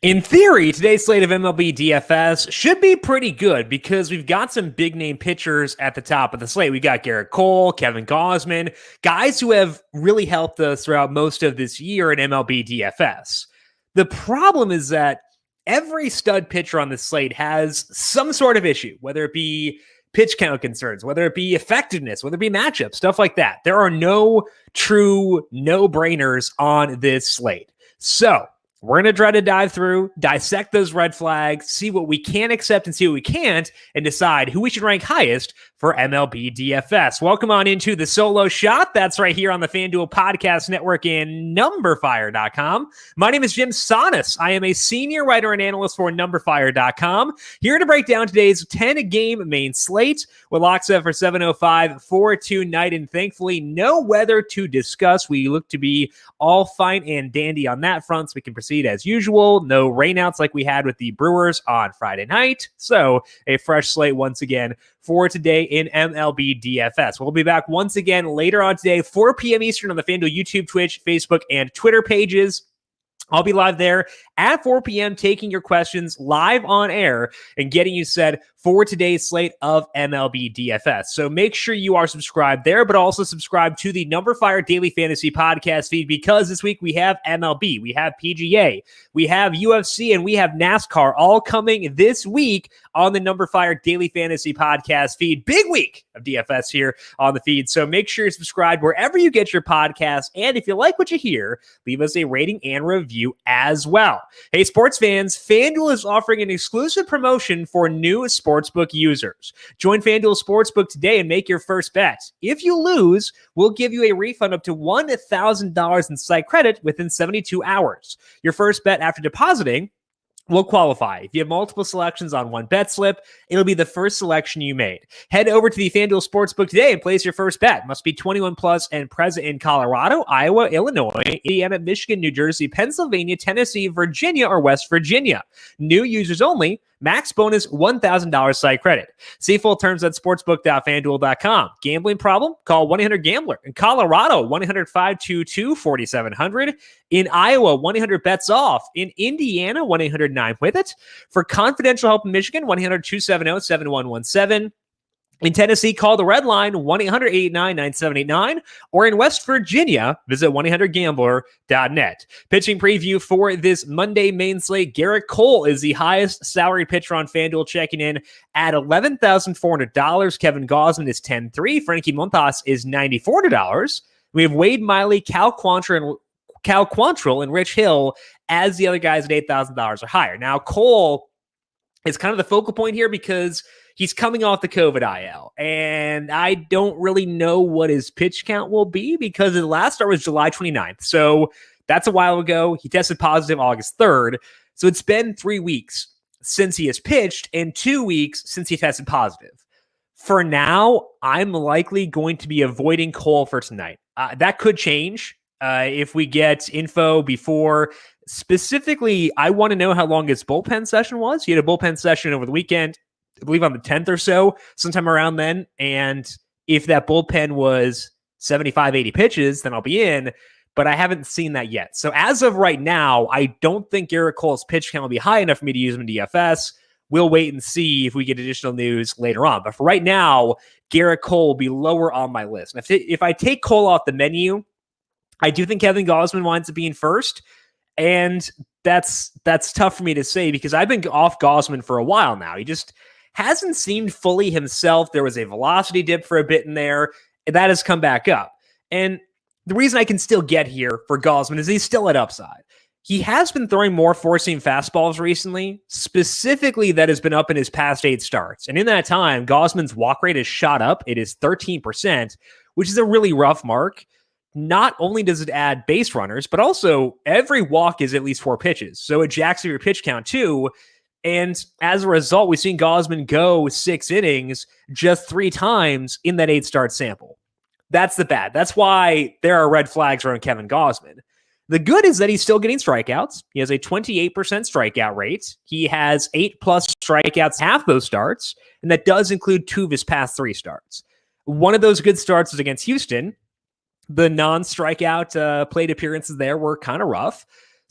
In theory, today's slate of MLB DFS should be pretty good because we've got some big name pitchers at the top of the slate. We got Garrett Cole, Kevin Gausman, guys who have really helped us throughout most of this year in MLB DFS. The problem is that every stud pitcher on the slate has some sort of issue, whether it be pitch count concerns, whether it be effectiveness, whether it be matchups, stuff like that. There are no true no-brainers on this slate. So we're going to try to dive through, dissect those red flags, see what we can accept and see what we can't, and decide who we should rank highest for MLB DFS. Welcome on into the solo shot. That's right here on the FanDuel Podcast Network and numberFire.com. My name is Jim Sonis. I am a senior writer and analyst for numberFire.com. Here to break down today's 10-game main slate. We're locked up for 7:05 for tonight, and thankfully no weather to discuss. We look to be all fine and dandy on that front, so we can proceed as usual. No rainouts like we had with the Brewers on Friday night. So a fresh slate once again for today in MLB DFS. We'll be back once again later on today, 4 p.m. Eastern on the FanDuel YouTube, Twitch, Facebook, and Twitter pages. I'll be live there at 4 p.m. taking your questions live on air and getting you set for today's slate of MLB DFS. So make sure you are subscribed there, but also subscribe to the numberFire Daily Fantasy Podcast feed because this week we have MLB, we have PGA, we have UFC, and we have NASCAR all coming this week on the numberFire Daily Fantasy Podcast feed. Big week of DFS here on the feed. So make sure you're subscribed wherever you get your podcasts. And if you like what you hear, leave us a rating and review as well. Hey, sports fans, FanDuel is offering an exclusive promotion for new sportsbook users. Join FanDuel Sportsbook today and make your first bet. If you lose, we'll give you a refund up to $1,000 in site credit within 72 hours. Your first bet after depositing will qualify. If you have multiple selections on one bet slip, it'll be the first selection you made. Head over to the FanDuel Sportsbook today and place your first bet. Must be 21 plus and present in Colorado, Iowa, Illinois, Indiana, Michigan, New Jersey, Pennsylvania, Tennessee, Virginia, or West Virginia. New users only. Max bonus $1,000 site credit. See full terms at sportsbook.fanduel.com. Gambling problem? Call 1-800-GAMBLER. In Colorado, 1-800-522-4700. In Iowa, 1-800-BETS-OFF. In Indiana, 1-800-9-WITH-IT. For confidential help in Michigan, 1-800-270-7117. In Tennessee, call the Red Line, 1-800-889-9789. Or in West Virginia, visit 1-800-GAMBLER.net. Pitching preview for this Monday main slate. Garrett Cole is the highest salary pitcher on FanDuel, checking in at $11,400. Kevin Gausman is $10,300. Frankie Montas is $9,400. We have Wade Miley, Cal Quantrill, and Rich Hill as the other guys at $8,000 or higher. Now, Cole is kind of the focal point here because he's coming off the COVID IL, and I don't really know what his pitch count will be because the last start was July 29th. So that's a while ago. He tested positive August 3rd. So it's been 3 weeks since he has pitched and 2 weeks since he tested positive. For now, I'm likely going to be avoiding Cole for tonight. That could change if we get info before. Specifically, I want to know how long his bullpen session was. He had a bullpen session over the weekend, I believe on the 10th or so, sometime around then. And if that bullpen was 75, 80 pitches, then I'll be in. But I haven't seen that yet. So as of right now, I don't think Garrett Cole's pitch count will be high enough for me to use him in DFS. We'll wait and see if we get additional news later on. But for right now, Garrett Cole will be lower on my list. And if I take Cole off the menu, I do think Kevin Gausman winds up being first. And that's tough for me to say because I've been off Gausman for a while now. He just hasn't seemed fully himself. There was a velocity dip for a bit in there, and that has come back up. And the reason I can still get here for Gausman is he's still at upside. He has been throwing more four-seam fastballs recently. Specifically, that has been up in his past 8 starts. And in that time, Gausman's walk rate has shot up. It is 13%, which is a really rough mark. Not only does it add base runners, but also every walk is at least 4 pitches. So it jacks up your pitch count too. And as a result, we've seen Gausman go 6 innings just 3 times in that 8-start sample. That's the bad. That's why there are red flags around Kevin Gausman. The good is that he's still getting strikeouts. He has a 28% strikeout rate. He has 8+ strikeouts half those starts, and that does include 2 of his past 3 starts. One of those good starts was against Houston. The non-strikeout plate appearances there were kind of rough.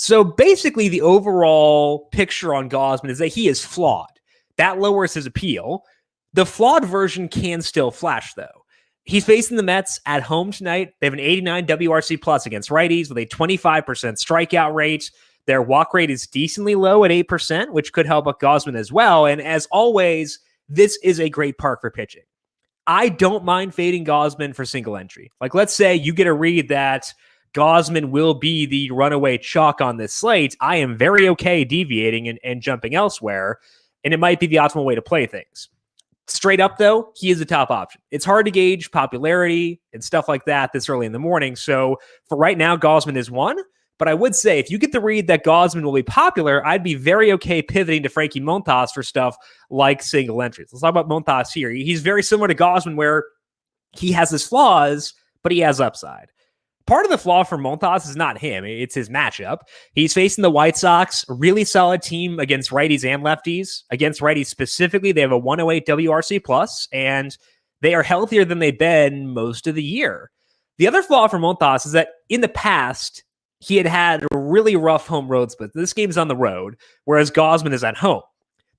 So basically, the overall picture on Gausman is that he is flawed. That lowers his appeal. The flawed version can still flash, though. He's facing the Mets at home tonight. They have an 89 WRC plus against righties with a 25% strikeout rate. Their walk rate is decently low at 8%, which could help Gausman as well. And as always, this is a great park for pitching. I don't mind fading Gausman for single entry. Like, let's say you get a read that Gausman will be the runaway chalk on this slate. I am very okay deviating and jumping elsewhere, and it might be the optimal way to play things. Straight up, though, he is a top option. It's hard to gauge popularity and stuff like that this early in the morning. So for right now, Gausman is one. But I would say if you get the read that Gausman will be popular, I'd be very okay pivoting to Frankie Montas for stuff like single entries. Let's talk about Montas here. He's very similar to Gausman where he has his flaws, but he has upside. Part of the flaw for Montas is not him. It's his matchup. He's facing the White Sox, a really solid team against righties and lefties. Against righties specifically, they have a 108 WRC plus, and they are healthier than they've been most of the year. The other flaw for Montas is that in the past, he had a really rough home road split. This game's on the road, whereas Gausman is at home.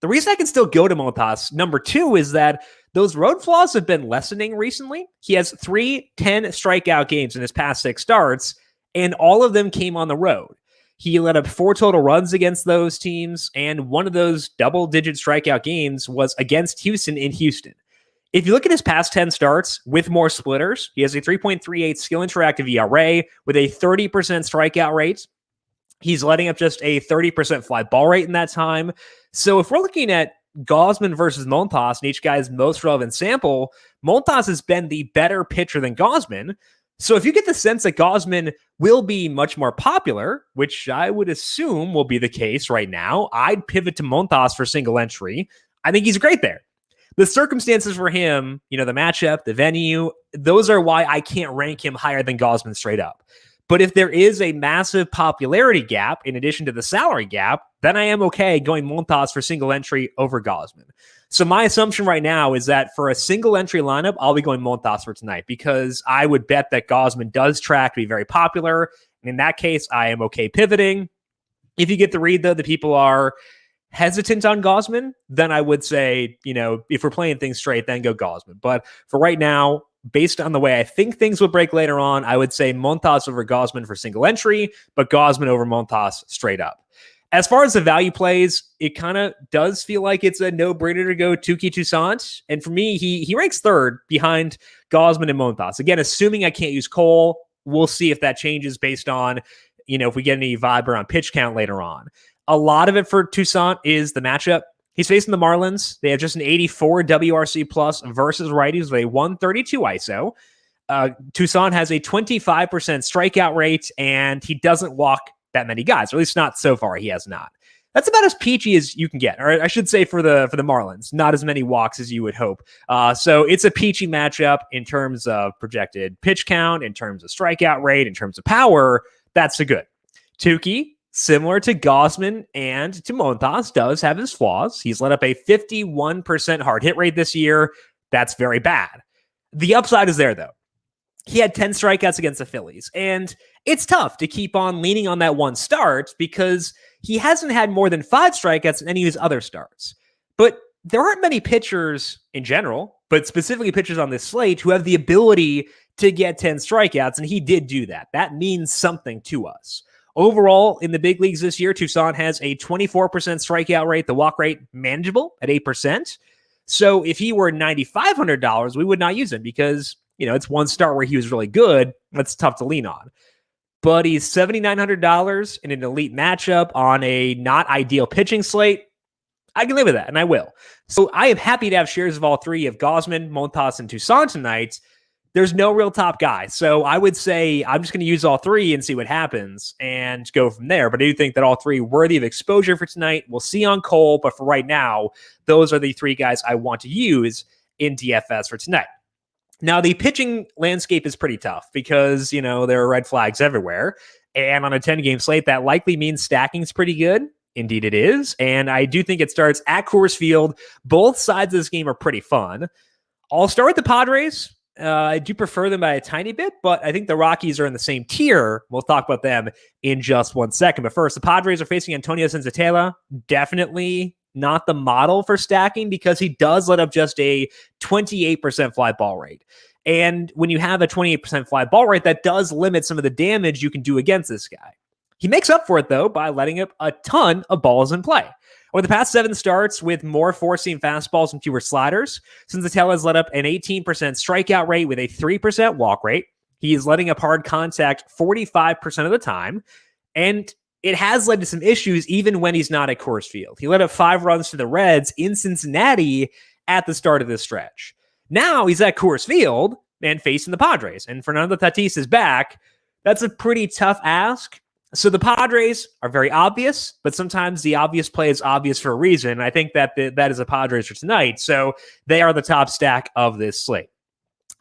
The reason I can still go to Montas, number two, is that those road flaws have been lessening recently. He has 3 10 strikeout games in his past 6 starts, and all of them came on the road. He let up 4 total runs against those teams, and one of those double-digit strikeout games was against Houston in Houston. If you look at his past 10 starts with more splitters, he has a 3.38 skill interactive ERA with a 30% strikeout rate. He's letting up just a 30% fly ball rate in that time. So if we're looking at Gausman versus Montas and each guy's most relevant sample, Montas has been the better pitcher than Gausman. So if you get the sense that Gausman will be much more popular, which I would assume will be the case right now, I'd pivot to Montas for single entry. I think he's great there. The circumstances for him, the matchup, the venue, those are why I can't rank him higher than Gausman straight up. But if there is a massive popularity gap in addition to the salary gap, then I am okay going Montas for single entry over Gausman. So my assumption right now is that for a single entry lineup, I'll be going Montas for tonight because I would bet that Gausman does track to be very popular. And in that case, I am okay pivoting. If you get the read, though, the people are hesitant on Gausman, then I would say, if we're playing things straight, then go Gausman. But for right now, based on the way I think things will break later on, I would say Montas over Gausman for single entry, but Gausman over Montas straight up. As far as the value plays, it kind of does feel like it's a no-brainer to go Touki Toussaint. And for me, he ranks third behind Gausman and Montas. Again, assuming I can't use Cole, we'll see if that changes based on, if we get any vibe around pitch count later on. A lot of it for Toussaint is the matchup. He's facing the Marlins. They have just an 84 WRC plus versus righties with a 132 ISO. Toussaint has a 25% strikeout rate, and he doesn't walk that many guys, or at least not so far. He has not. That's about as peachy as you can get, or I should say for the Marlins, not as many walks as you would hope. So it's a peachy matchup in terms of projected pitch count, in terms of strikeout rate, in terms of power. That's a good. Touki, similar to Gausman and to Montas, does have his flaws. He's let up a 51% hard hit rate this year. That's very bad. The upside is there, though. He had 10 strikeouts against the Phillies, and it's tough to keep on leaning on that one start because he hasn't had more than 5 strikeouts in any of his other starts. But there aren't many pitchers in general, but specifically pitchers on this slate who have the ability to get 10 strikeouts, and he did do that. That means something to us. Overall, in the big leagues this year, Toussaint has a 24% strikeout rate, the walk rate manageable at 8%. So if he were $9,500, we would not use him because, it's one start where he was really good. That's tough to lean on. But he's $7,900 in an elite matchup on a not ideal pitching slate. I can live with that, and I will. So I am happy to have shares of all three of Gausman, Montas, and Toussaint tonight. There's no real top guy. So I would say I'm just going to use all three and see what happens and go from there. But I do think that all three worthy of exposure for tonight. We'll see on Cole, but for right now, those are the 3 guys I want to use in DFS for tonight. Now, the pitching landscape is pretty tough because, there are red flags everywhere. And on a 10-game slate, that likely means stacking is pretty good. Indeed it is. And I do think it starts at Coors Field. Both sides of this game are pretty fun. I'll start with the Padres. I do prefer them by a tiny bit, but I think the Rockies are in the same tier. We'll talk about them in just one second. But first, the Padres are facing Antonio Senzatela. Definitely not the model for stacking because he does let up just a 28% fly ball rate. And when you have a 28% fly ball rate, that does limit some of the damage you can do against this guy. He makes up for it, though, by letting up a ton of balls in play. Over the past 7 starts with more four-seam fastballs and fewer sliders, Senzatela has let up an 18% strikeout rate with a 3% walk rate. He is letting up hard contact 45% of the time, and it has led to some issues even when he's not at Coors Field. He let up 5 runs to the Reds in Cincinnati at the start of this stretch. Now he's at Coors Field and facing the Padres, and Fernando Tatis is back. That's a pretty tough ask. So the Padres are very obvious, but sometimes the obvious play is obvious for a reason. I think that that is a Padres for tonight. So they are the top stack of this slate.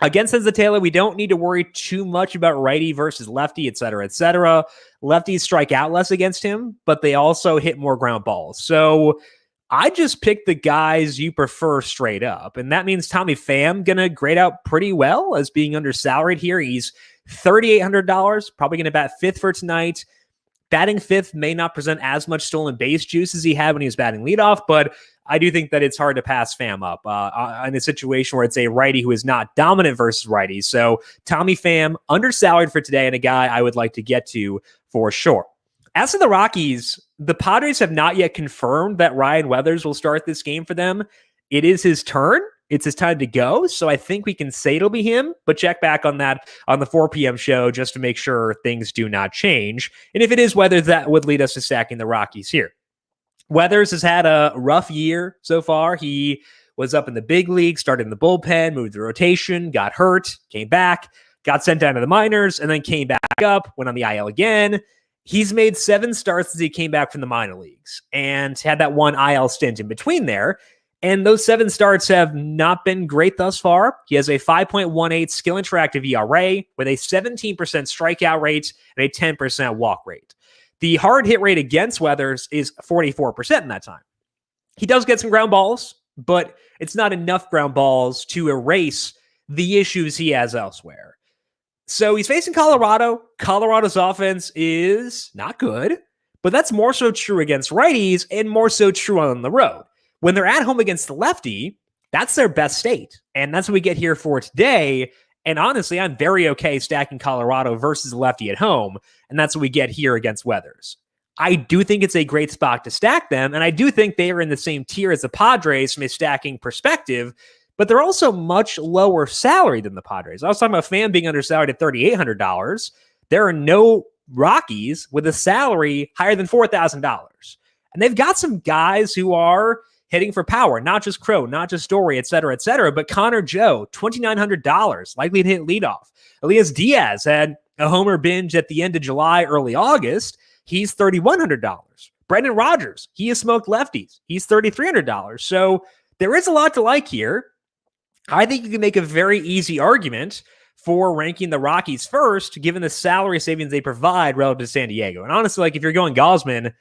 Against Senzatela, we don't need to worry too much about righty versus lefty, et cetera, et cetera. Lefties strike out less against him, but they also hit more ground balls. So I just picked the guys you prefer straight up. And that means Tommy Pham going to grade out pretty well as being undersalaried here. He's $3,800, probably going to bat 5th for tonight. Batting 5th may not present as much stolen base juice as he had when he was batting leadoff, but I do think that it's hard to pass Pham up in a situation where it's a righty who is not dominant versus righty. So Tommy Pham, undersalaried for today, and a guy I would like to get to for sure. As for the Rockies, the Padres have not yet confirmed that Ryan Weathers will start this game for them. It is his turn. It's his time to go. So I think we can say it'll be him, but check back on that on the 4 p.m. show just to make sure things do not change. And if it is Weathers, that would lead us to stacking the Rockies here. Weathers has had a rough year so far. He was up in the big league, started in the bullpen, moved the rotation, got hurt, came back, got sent down to the minors, and then came back up, went on the IL again. He's made 7 starts since he came back from the minor leagues and had that one IL stint in between there. And those 7 starts have not been great thus far. He has a 5.18 skill interactive ERA with a 17% strikeout rate and a 10% walk rate. The hard hit rate against Weathers is 44% in that time. He does get some ground balls, but it's not enough ground balls to erase the issues he has elsewhere. So he's facing Colorado. Colorado's offense is not good, but that's more so true against righties and more so true on the road. When they're at home against the lefty, that's their best state. And that's what we get here for today. And honestly, I'm very okay stacking Colorado versus the lefty at home. And that's what we get here against Weathers. I do think it's a great spot to stack them. And I do think they are in the same tier as the Padres from a stacking perspective, but they're also much lower salary than the Padres. I was talking about Pham being undersalaried at $3,800. There are no Rockies with a salary higher than $4,000. And they've got some guys who are hitting for power, not just Crow, not just Story, et cetera, but Connor Joe, $2,900, likely to hit leadoff. Elias Diaz had a homer binge at the end of July, early August. He's $3,100. Brendan Rodgers, he has smoked lefties. He's $3,300. So there is a lot to like here. I think you can make a very easy argument for ranking the Rockies first, given the salary savings they provide relative to San Diego. And honestly, like if you're going Gosman,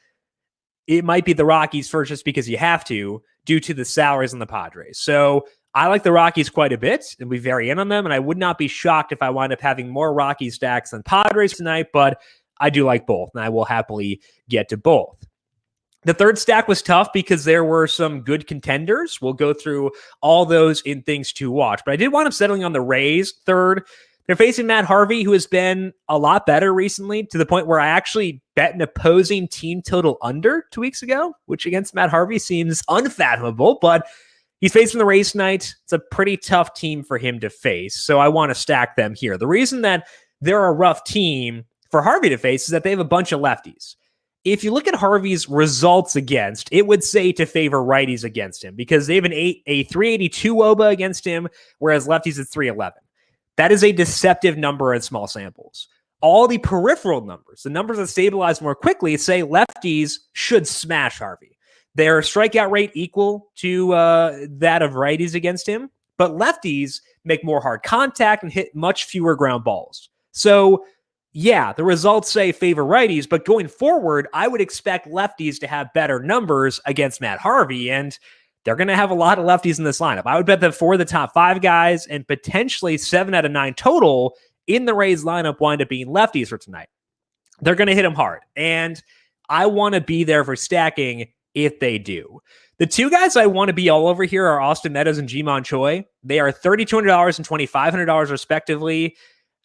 it might be the Rockies first just because you have to due to the salaries on the Padres. So I like the Rockies quite a bit and we vary in on them. And I would not be shocked if I wind up having more Rockies stacks than Padres tonight, but I do like both and I will happily get to both. The third stack was tough because there were some good contenders. We'll go through all those in things to watch, but I did wind up settling on the Rays third. They're facing Matt Harvey, who has been a lot better recently to the point where I actually bet an opposing team total under 2 weeks ago, which against Matt Harvey seems unfathomable, but he's facing the Rays tonight. It's a pretty tough team for him to face, so I want to stack them here. The reason that they're a rough team for Harvey to face is that they have a bunch of lefties. If you look at Harvey's results against, it would say to favor righties against him because they have a 382 WOBA against him, whereas lefties is 311. That is a deceptive number in small samples. All the peripheral numbers, the numbers that stabilize more quickly, say lefties should smash Harvey. Their strikeout rate equal to that of righties against him, but lefties make more hard contact and hit much fewer ground balls. So yeah, the results say favor righties, but going forward, I would expect lefties to have better numbers against Matt Harvey. And they're going to have a lot of lefties in this lineup. I would bet that 4 of the top 5 guys and potentially 7 out of 9 total in the Rays lineup wind up being lefties for tonight. They're going to hit them hard. And I want to be there for stacking if they do. The 2 guys I want to be all over here are Austin Meadows and Ji-Man Choi. They are $3,200 and $2,500 respectively.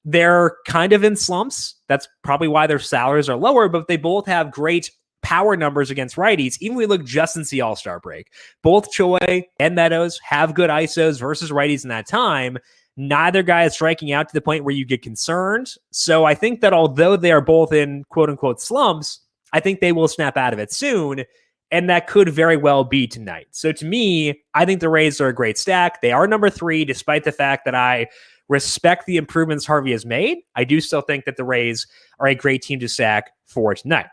They're kind of in slumps. That's probably why their salaries are lower, but they both have great power numbers against righties. Even we look just since the All-Star break. Both Choi and Meadows have good ISOs versus righties in that time. Neither guy is striking out to the point where you get concerned. So I think that although they are both in quote-unquote slumps, I think they will snap out of it soon, and that could very well be tonight. So to me, I think the Rays are a great stack. They are number 3, despite the fact that I respect the improvements Harvey has made. I do still think that the Rays are a great team to stack for tonight.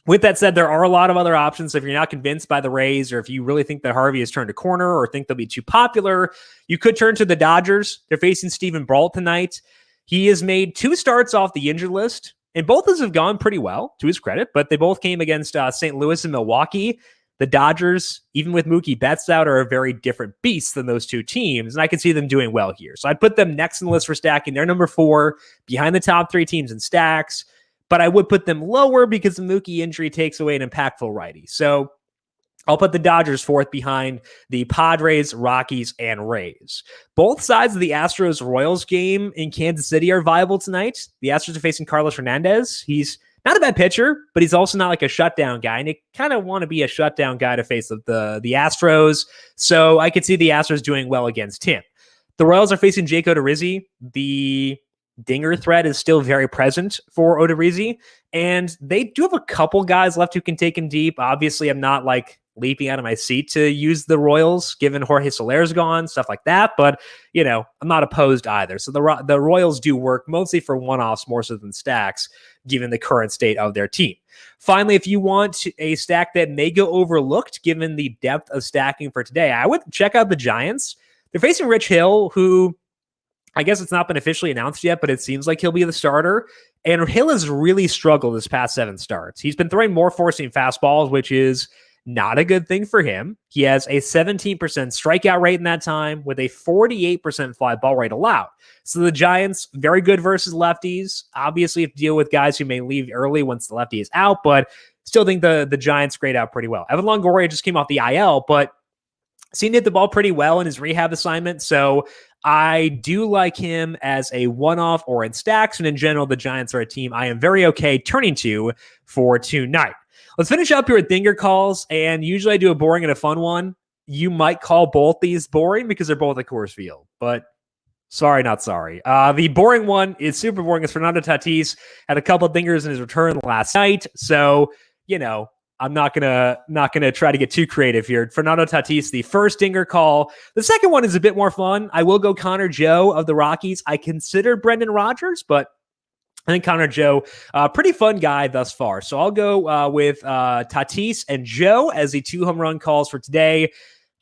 With that said, there are a lot of other options. If you're not convinced by the Rays, or if you really think that Harvey has turned a corner or think they'll be too popular, you could turn to the Dodgers. They're facing Steven Brault tonight. He has made 2 starts off the injured list, and both of those have gone pretty well, to his credit, but they both came against St. Louis and Milwaukee. The Dodgers, even with Mookie Betts out, are a very different beast than those 2 teams, and I can see them doing well here. So I'd put them next in the list for stacking. They're number 4, behind the top 3 teams in stacks, but I would put them lower because the Mookie injury takes away an impactful righty. So I'll put the Dodgers 4th behind the Padres, Rockies, and Rays. Both sides of the Astros-Royals game in Kansas City are viable tonight. The Astros are facing Carlos Hernandez. He's not a bad pitcher, but he's also not like a shutdown guy, and you kind of want to be a shutdown guy to face the Astros, so I could see the Astros doing well against him. The Royals are facing Jake Odorizzi. The dinger threat is still very present for Odorizzi, and they do have a couple guys left who can take him deep. Obviously, I'm not like leaping out of my seat to use the Royals, given Jorge Soler's gone, stuff like that. But, you know, I'm not opposed either. So the Royals do work mostly for one-offs more so than stacks, given the current state of their team. Finally, if you want a stack that may go overlooked, given the depth of stacking for today, I would check out the Giants. They're facing Rich Hill, who I guess it's not been officially announced yet, but it seems like he'll be the starter. And Hill has really struggled his past 7 starts. He's been throwing more four-seam fastballs, which is not a good thing for him. He has a 17% strikeout rate in that time with a 48% fly ball rate allowed. So the Giants, very good versus lefties. Obviously, have to deal with guys who may leave early once the lefty is out, but still think the Giants grade out pretty well. Evan Longoria just came off the IL, but seemed to hit the ball pretty well in his rehab assignment. So I do like him as a one-off or in stacks. And in general, the Giants are a team I am very okay turning to for tonight. Let's finish up here with Dinger calls, and usually I do a boring and a fun one. You might call both these boring because they're both at Coors Field, but sorry, not sorry. The boring one is super boring. It's Fernando Tatis had a couple of dingers in his return last night, so you know I'm not gonna try to get too creative here. Fernando Tatis, the first dinger call. The second one is a bit more fun. I will go Connor Joe of the Rockies. I considered Brendan Rodgers, but I think Connor Joe, pretty fun guy thus far. So I'll go with Tatis and Joe as the 2 home run calls for today.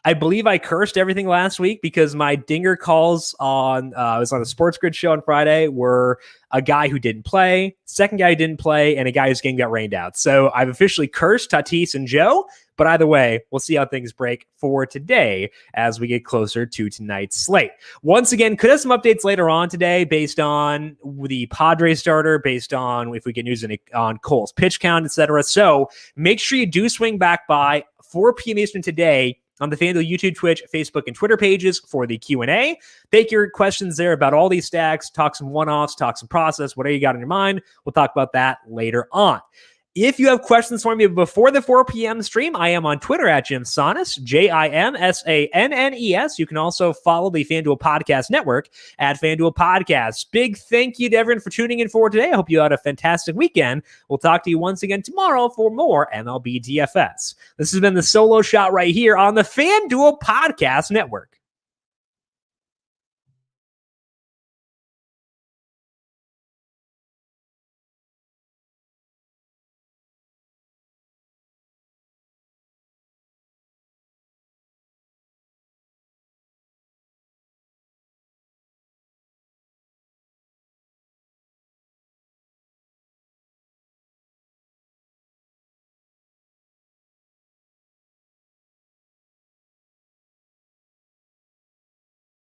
I believe I cursed everything last week because my dinger calls on I was on the Sports Grid show on Friday were a guy who didn't play, second guy who didn't play, and a guy whose game got rained out. So I've officially cursed Tatis and Joe, but either way, we'll see how things break for today as we get closer to tonight's slate. Once again, could have some updates later on today based on the Padres starter, based on if we get news on Cole's pitch count, etc. So make sure you do swing back by 4 p.m. Eastern today on the FanDuel YouTube, Twitch, Facebook, and Twitter pages for the Q&A. Take your questions there about all these stacks, talk some one-offs, talk some process, whatever you got in your mind. We'll talk about that later on. If you have questions for me before the 4 p.m. stream, I am on Twitter at Jim Sannes, JimSannes. You can also follow the FanDuel Podcast Network at FanDuel Podcasts. Big thank you to everyone for tuning in for today. I hope you had a fantastic weekend. We'll talk to you once again tomorrow for more MLB DFS. This has been the solo shot right here on the FanDuel Podcast Network.